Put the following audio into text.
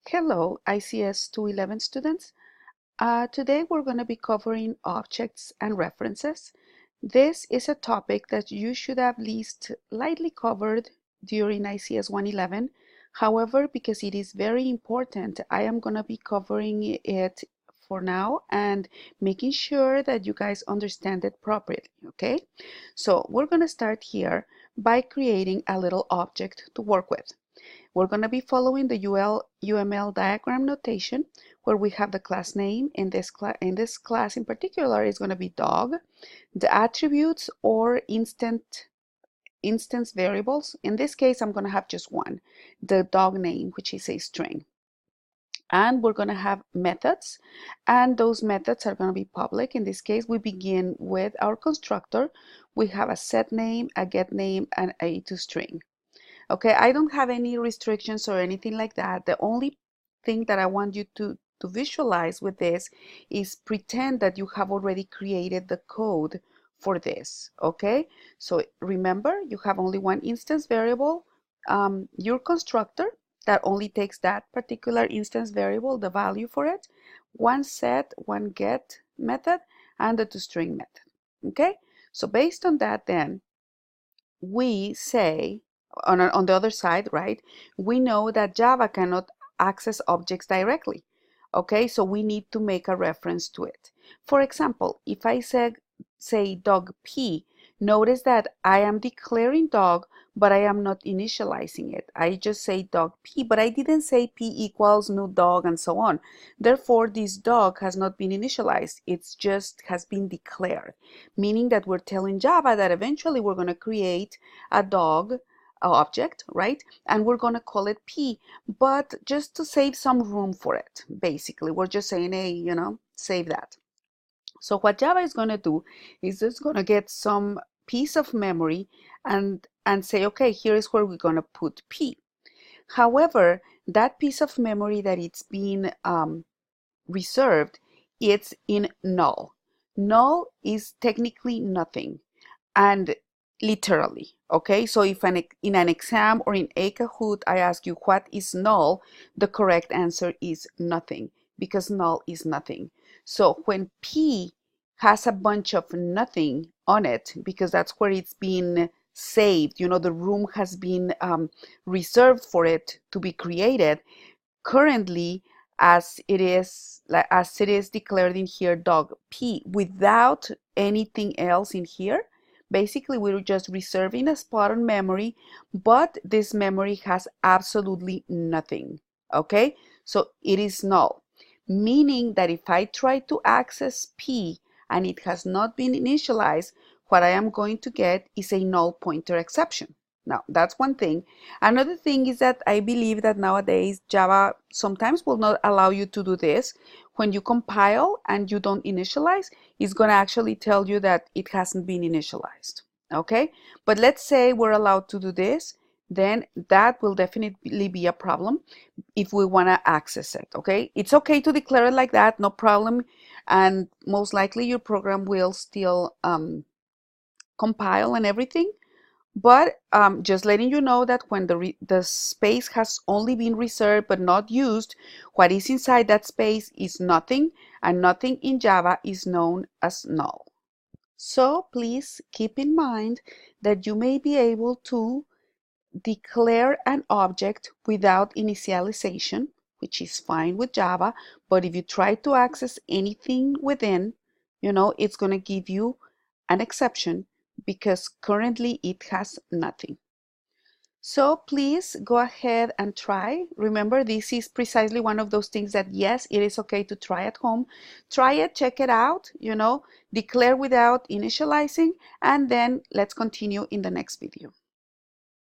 Hello, ICS 211 students. Today we're going to be covering objects and references. This is a topic that you should have at least lightly covered during ICS 111. However, because it is very important, I am going to be covering it for now and making sure that you guys understand it properly, okay? So we're going to start here by creating a little object to work with. We're going to be following the UML diagram notation where we have the class name. In this class in particular is going to be dog. The attributes or instance variables. In this case, I'm going to have just one, the dog name, which is a string. And we're going to have methods, and those methods are going to be public. In this case, we begin with our constructor. We have a set name, a get name, and a toString. Okay, I don't have any restrictions or anything like that. The only thing that I want you to visualize with this is pretend that you have already created the code for this. Okay, so remember, you have only one instance variable, your constructor that only takes that particular instance variable, the value for it, one set, one get method, and the toString method. Okay, so based on that, then we say on the other side, right, we know that Java cannot access objects directly. Okay, so we need to make a reference to it. For example, if I say dog P, notice that I am declaring dog, but I am not initializing it. I just say dog P, but I didn't say P equals new dog and so on. Therefore, this dog has not been initialized. It's just has been declared, meaning that we're telling Java that eventually we're going to create a dog object, right? And we're going to call it P, but just to save some room for it. Basically, we're just saying, hey, save that. So what Java is going to do is it's going to get some piece of memory and say, okay, here is where we're going to put P. However, that piece of memory that it's being reserved, it's in null. Null is technically nothing, and literally, okay? So if in an exam or in a Kahoot, I ask you what is null, the correct answer is nothing, because null is nothing. So when P has a bunch of nothing on it, because that's where it's been saved, the room has been reserved for it to be created, currently as it is declared in here, dog P, without anything else in here. Basically, we're just reserving a spot on memory, but this memory has absolutely nothing. Okay, so it is null, meaning that if I try to access P and it has not been initialized, what I am going to get is a null pointer exception. Now, that's one thing. Another thing is that I believe that nowadays Java sometimes will not allow you to do this. When you compile and you don't initialize, it's going to actually tell you that it hasn't been initialized. Okay? But let's say we're allowed to do this, then that will definitely be a problem if we want to access it. Okay? It's okay to declare it like that, no problem. And most likely your program will still compile and everything. But just letting you know that when the space has only been reserved but not used, what is inside that space is nothing, and nothing in Java is known as null. So please keep in mind that you may be able to declare an object without initialization, which is fine with Java, but if you try to access anything within, it's going to give you an exception because currently it has nothing. So please go ahead and try. Remember, this is precisely one of those things that, yes, it is okay to try at home. Try it, check it out, declare without initializing, and then let's continue in the next video.